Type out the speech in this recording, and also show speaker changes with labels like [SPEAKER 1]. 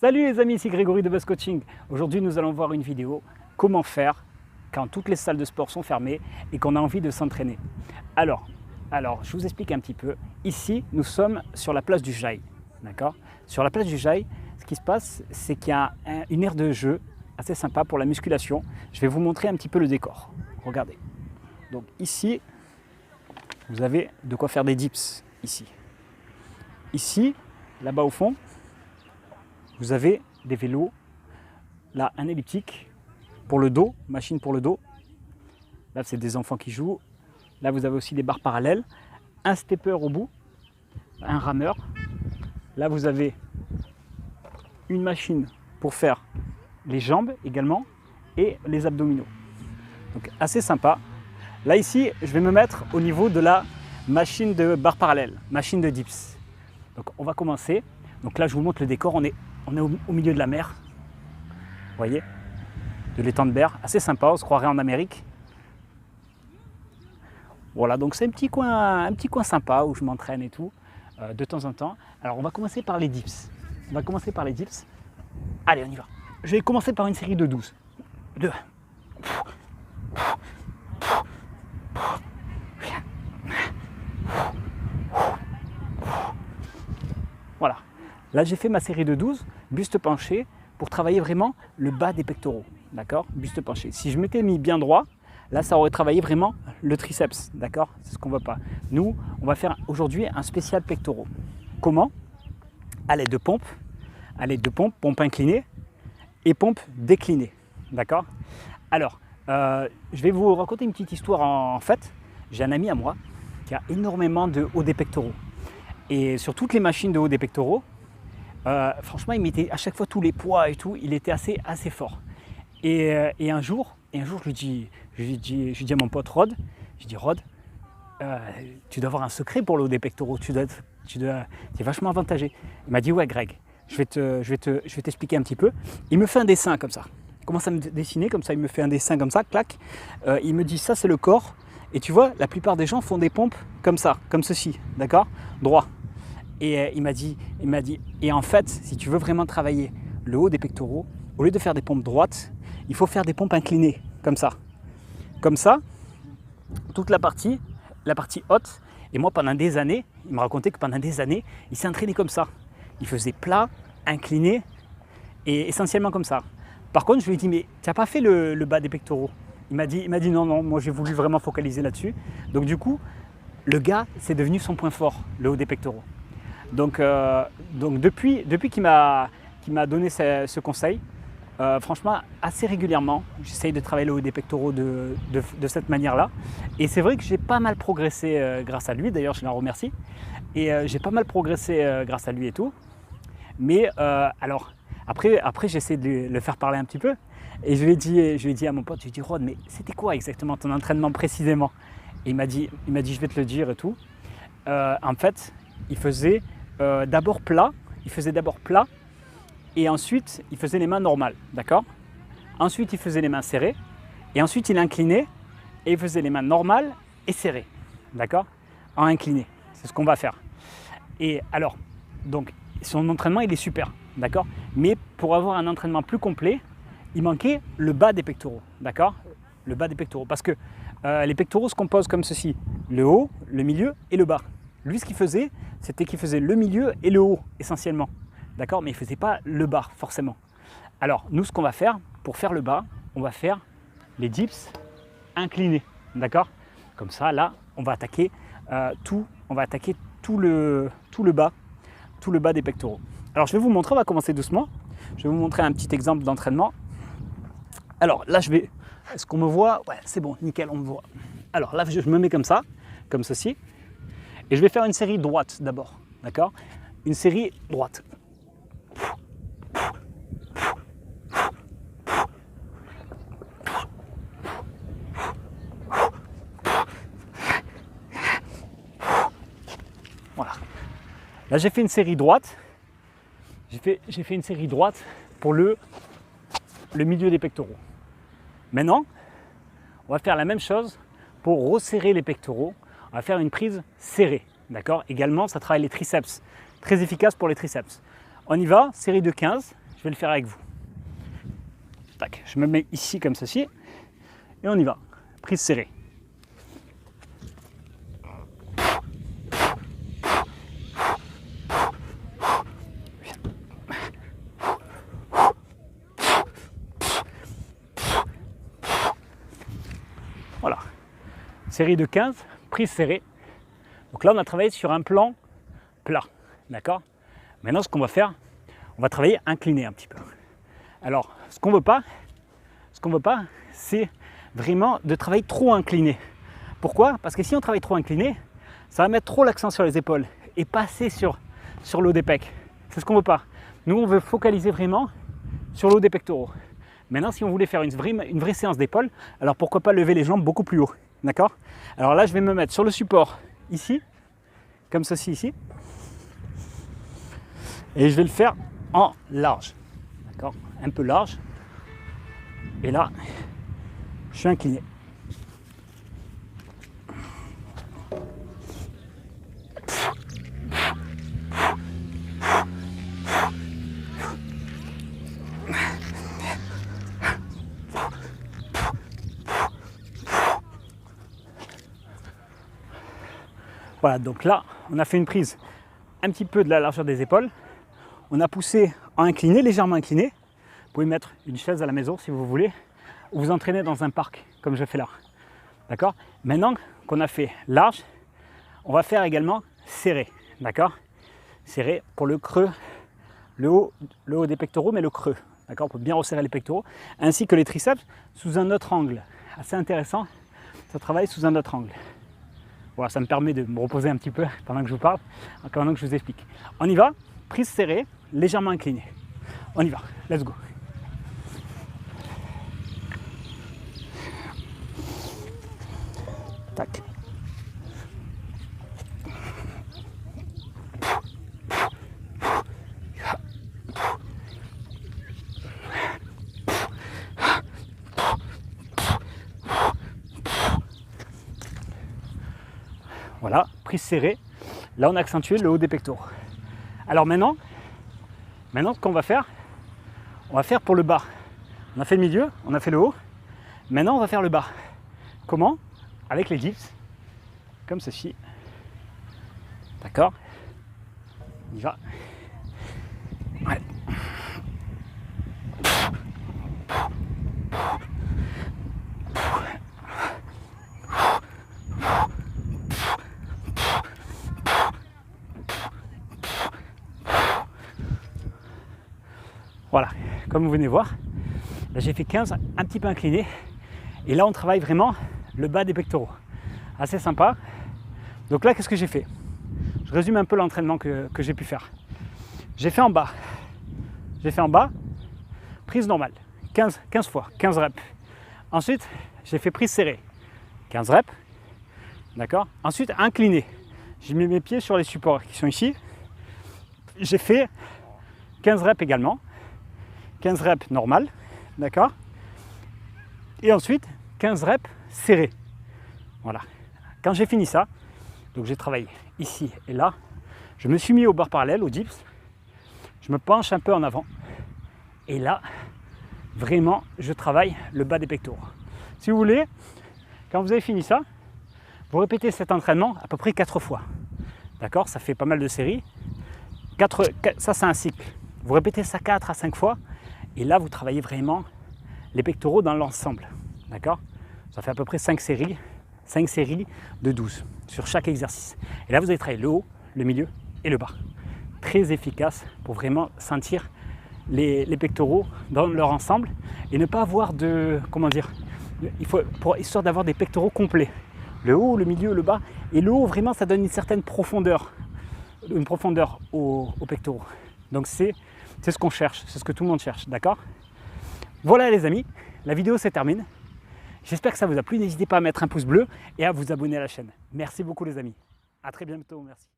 [SPEAKER 1] Salut les amis, ici Grégory de Buzz Coaching. Aujourd'hui, nous allons voir une vidéo comment faire quand toutes les salles de sport sont fermées et qu'on a envie de s'entraîner. Alors, je vous explique un petit peu. Ici, nous sommes sur la place du Jaï. D'accord ? Sur la place du Jaï, ce qui se passe, c'est qu'il y a une aire de jeu assez sympa pour la musculation. Je vais vous montrer un petit peu le décor. Regardez. Donc ici, vous avez de quoi faire des dips. Ici, là-bas au fond, vous avez des vélos, là un elliptique pour le dos, machine pour le dos. Là c'est des enfants qui jouent. Là vous avez aussi des barres parallèles, un stepper au bout, un rameur. Là vous avez une machine pour faire les jambes également et les abdominaux. Donc assez sympa. Là ici je vais me mettre au niveau de la machine de barres parallèles, machine de dips. Donc on va commencer. Donc là je vous montre le décor, on est au milieu de la mer, vous voyez, de l'étang de Berre, assez sympa, on se croirait en Amérique. Voilà, donc c'est un petit coin sympa où je m'entraîne et tout, de temps en temps. Alors on va commencer par les dips. Allez, on y va. Je vais commencer par une série de 12. 2. Voilà. Là, j'ai fait ma série de 12, buste penché, pour travailler vraiment le bas des pectoraux. D'accord ? Buste penché. Si je m'étais mis bien droit, là, ça aurait travaillé vraiment le triceps. D'accord ? C'est ce qu'on ne veut pas. Nous, on va faire aujourd'hui un spécial pectoraux. Comment ? À l'aide de pompe, pompe inclinée et pompe déclinée. D'accord ? Alors, je vais vous raconter une petite histoire. En fait, j'ai un ami à moi qui a énormément de haut des pectoraux. Et sur toutes les machines de haut des pectoraux, franchement, il mettait à chaque fois tous les poids et tout, il était assez fort. Et un jour, je lui dis à mon pote Rod, Rod, tu dois avoir un secret pour le haut des pectoraux, tu es vachement avantagé. Il m'a dit, ouais Greg, je vais t'expliquer un petit peu. Il me fait un dessin comme ça. Il commence à me dessiner comme ça, il me fait un dessin comme ça, clac. Il me dit, ça c'est le corps. Et tu vois, la plupart des gens font des pompes comme ça, comme ceci, d'accord ? Droit. Et il m'a dit, et en fait, si tu veux vraiment travailler le haut des pectoraux, au lieu de faire des pompes droites, il faut faire des pompes inclinées, comme ça. Comme ça, toute la partie haute. Et moi, pendant des années, il me racontait que pendant des années, il s'est entraîné comme ça. Il faisait plat, incliné, et essentiellement comme ça. Par contre, je lui ai dit, mais tu n'as pas fait le bas des pectoraux ? Il m'a dit non, moi j'ai voulu vraiment focaliser là-dessus. Donc du coup, le gars, c'est devenu son point fort, le haut des pectoraux. Donc depuis qu'il m'a donné ce conseil, franchement, assez régulièrement, j'essaye de travailler le haut des pectoraux de cette manière-là. Et c'est vrai que j'ai pas mal progressé grâce à lui, d'ailleurs je l'en remercie. Et j'ai pas mal progressé grâce à lui et tout. Mais alors, après j'essaie de le faire parler un petit peu. Et je lui ai dit à mon pote, je lui ai dit, Rod, mais c'était quoi exactement ton entraînement précisément ? Et il m'a dit, je vais te le dire et tout. En fait, il faisait d'abord plat, et ensuite il faisait les mains normales, d'accord ? Ensuite il faisait les mains serrées, et ensuite il inclinait, et il faisait les mains normales et serrées, d'accord ? En incliné, c'est ce qu'on va faire. Et alors, donc son entraînement il est super, d'accord ? Mais pour avoir un entraînement plus complet, il manquait le bas des pectoraux, d'accord ? Le bas des pectoraux, parce que les pectoraux se composent comme ceci, le haut, le milieu et le bas. Lui, ce qu'il faisait, c'était qu'il faisait le milieu et le haut, essentiellement. D'accord ? Mais il ne faisait pas le bas, forcément. Alors, nous, ce qu'on va faire, pour faire le bas, on va faire les dips inclinés. D'accord ? Comme ça, là, on va attaquer tout le bas des pectoraux. Alors, je vais vous montrer, on va commencer doucement. Je vais vous montrer un petit exemple d'entraînement. Alors, là, est-ce qu'on me voit ? Ouais, c'est bon, nickel, on me voit. Alors, là, je me mets comme ça, comme ceci. Et je vais faire une série droite d'abord, d'accord ? Une série droite. Voilà. Là, j'ai fait une série droite. J'ai fait une série droite pour le milieu des pectoraux. Maintenant, on va faire la même chose pour resserrer les pectoraux. On va faire une prise serrée, d'accord ? Également, ça travaille les triceps, très efficace pour les triceps. On y va, série de 15, je vais le faire avec vous. Tac, je me mets ici comme ceci et on y va. Prise serrée. Voilà. Série de 15, prise serrée. Donc là, on a travaillé sur un plan plat. D'accord? Maintenant, ce qu'on va faire, on va travailler incliné un petit peu. Alors, ce qu'on veut pas, c'est vraiment de travailler trop incliné. Pourquoi? Parce que si on travaille trop incliné, ça va mettre trop l'accent sur les épaules et pas assez sur le haut des pecs. C'est ce qu'on veut pas. Nous, on veut focaliser vraiment sur le haut des pectoraux. Maintenant, si on voulait faire une vraie séance d'épaule, alors pourquoi pas lever les jambes beaucoup plus haut. D'accord? Alors là, je vais me mettre sur le support ici, comme ceci ici. Et je vais le faire en large. D'accord? Un peu large. Et là, je suis incliné. Voilà, donc là, on a fait une prise un petit peu de la largeur des épaules. On a poussé en incliné, légèrement incliné. Vous pouvez mettre une chaise à la maison si vous voulez, ou vous entraîner dans un parc, comme je fais là. D'accord? Maintenant qu'on a fait large, on va faire également serré. D'accord? Serré pour le creux, le haut des pectoraux, mais le creux. D'accord? Pour bien resserrer les pectoraux, ainsi que les triceps sous un autre angle. Assez intéressant, ça travaille sous un autre angle. Voilà, ça me permet de me reposer un petit peu pendant que je vous parle, pendant que je vous explique. On y va, prise serrée, légèrement inclinée. On y va, let's go. Tac. Voilà, prise serrée. Là, on a accentué le haut des pectoraux. Alors maintenant, ce qu'on va faire, on va faire pour le bas. On a fait le milieu, on a fait le haut. Maintenant, on va faire le bas. Comment? Avec les dips, comme ceci. D'accord? On y va. Ouais. Voilà, comme vous venez voir, là j'ai fait 15, un petit peu incliné. Et là on travaille vraiment le bas des pectoraux. Assez sympa. Donc là, qu'est-ce que j'ai fait? Je résume un peu l'entraînement que j'ai pu faire. J'ai fait en bas, prise normale, 15 fois, 15 reps. Ensuite, j'ai fait prise serrée, 15 reps. D'accord? Ensuite, incliné. J'ai mis mes pieds sur les supports qui sont ici. J'ai fait 15 reps également. 15 reps normal, d'accord? Et ensuite, 15 reps serrés. Voilà. Quand j'ai fini ça, donc j'ai travaillé ici et là, je me suis mis au barre parallèle, au dips. Je me penche un peu en avant. Et là, vraiment, je travaille le bas des pectoraux. Si vous voulez, quand vous avez fini ça, vous répétez cet entraînement à peu près 4 fois. D'accord? Ça fait pas mal de séries. Ça, c'est un cycle. Vous répétez ça 4 à 5 fois. Et là, vous travaillez vraiment les pectoraux dans l'ensemble. D'accord? Ça fait à peu près 5 séries de 12 sur chaque exercice. Et là, vous allez travailler le haut, le milieu et le bas. Très efficace pour vraiment sentir les pectoraux dans leur ensemble et ne pas avoir de, histoire d'avoir des pectoraux complets. Le haut, le milieu, le bas. Et le haut, vraiment, ça donne une certaine profondeur aux pectoraux. Donc c'est ce qu'on cherche, c'est ce que tout le monde cherche, d'accord? Voilà les amis, la vidéo se termine. J'espère que ça vous a plu. N'hésitez pas à mettre un pouce bleu et à vous abonner à la chaîne. Merci beaucoup les amis. À très bientôt, merci.